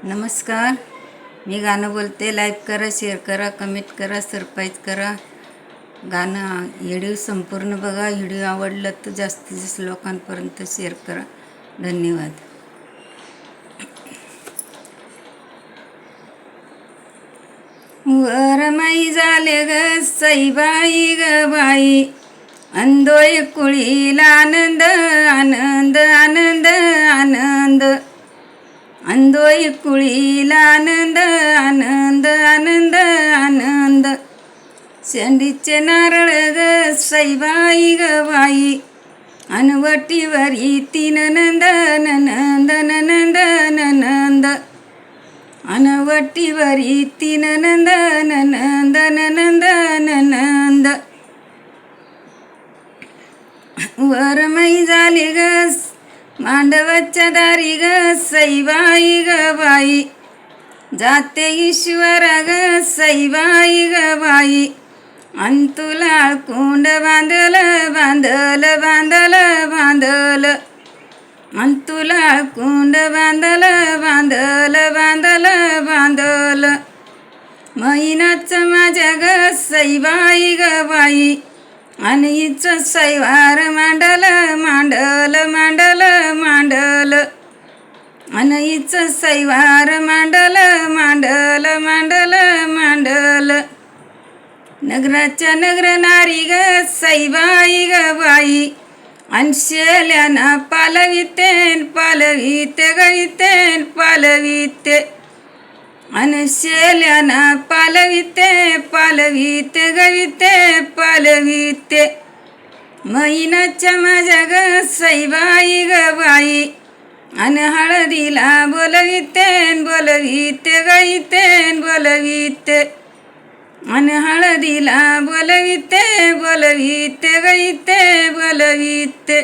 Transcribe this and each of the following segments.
नमस्कार. मी गाणं बोलते. लाईक करा, शेअर करा, कमेंट करा, सरप्राईज करा. गाणं व्हिडिओ संपूर्ण बघा. व्हिडिओ आवडला तर जास्तीत जास्त लोकांपर्यंत शेअर करा. धन्यवाद. वरमाई झाले ग सईबाई ग बाई, अंदोय कुळीला आनंद आनंद आनंद आनंद, अंदोई कुळीला आनंद आनंद आनंद आनंद. शेंडीचे नारळ ग सईबाई ग बाई, अनवटीवरी तीन नंद नंद नंद नंद, अनवटीवरी तीन नंद नंद नंद नंद. वरमाई झाली ग मांडवाच्या दारी ग सईबाई ग बाई, जाते ईश्वरा ग सईबाई ग बाई, अन तुला कुंड बांधल बांधल बांधल बांधल, अन तुला कुंड बांधल बांधल बांधल बांधल. महिनाचं माझ्या ग सईबाई ग बाई, आणि हिचं सैवार मांडल मांडल मांडल मांडल, आणि हिचं सैवार मांडल मांडल मांडल मांडल. नगराच्या नगर नारी ग सईबाई ग बाई, आणि शेल्याना पालवितेन पालविते गवितेन पालविते, आणि शेल्याना पालविते पालविते गविते पालविते. महिनाच्या माझ्या ग सईबाई ग बाई, आणि हळदीला बोलवितेन बोलविते गवितेन बोलविते, आणि हळदीला बोलविते बोलविते गविते बोलविते.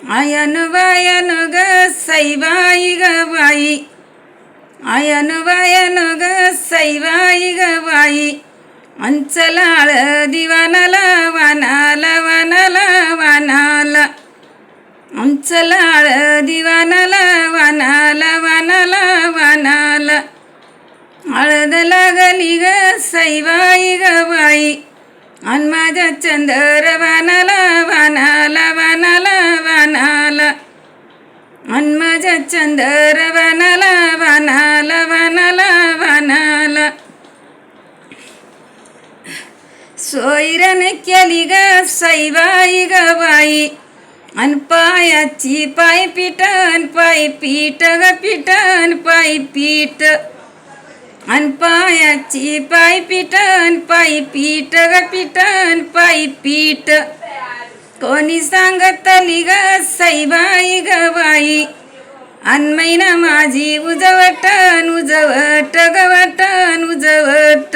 आयन बायन ग सईबाई ग बाई, आयन बायन ग सईबाई ग बाई, अंचलाळ दिवानाला वानाला वानाला वानाला, अंचलाळ दिवानाला वानाला वानाला वानाला. हळद लागली ग सईबाई ग बाई, अन माझ्या चंदर वानाला वानाला वानाला वानाला, अन माझ्या चंदर वानाला वानाला वानाला वानाला. सोयऱ्याने केली ग सईबाई ग बाई, अन पायाची पाय पिटन पाय पीठ ग पिटन पाय पीठ, अन पायाची पाय पिटन पाय पीठ ग पिटन पाय पीठ. कोणी सांगतली ग सईबाई ग बाई, अन मैना माझी उजवटन उजवट गवटन उजवट,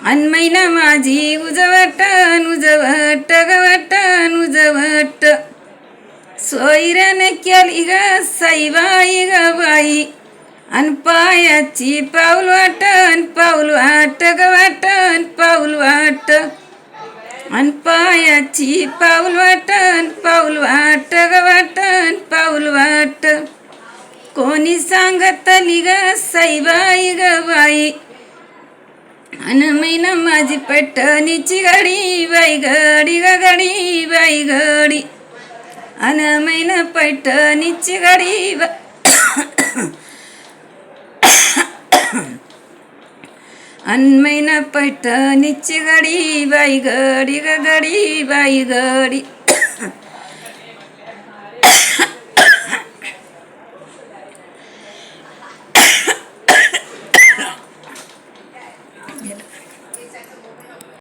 अन मैना माझी उजवटन उजवट गवटन उजवट. सोयऱ्याने केली ग सईबाई ग बाई, अन पायाची पाऊल वाटन पाऊल वाट गवटन पाऊल वाट, अन पायाची पाऊल वाटन पाऊल वाट गवटन पाऊल वाट. कोणी सांगतली ग सईबाई ग बाई, अन मैना माझी पैठणीची घडी बाई घडी ग घडी बाई घडी, अन मैना पैठणीची घडी अन मैना पैठणीची घडी बाई घडी ग घडी बाई घडी.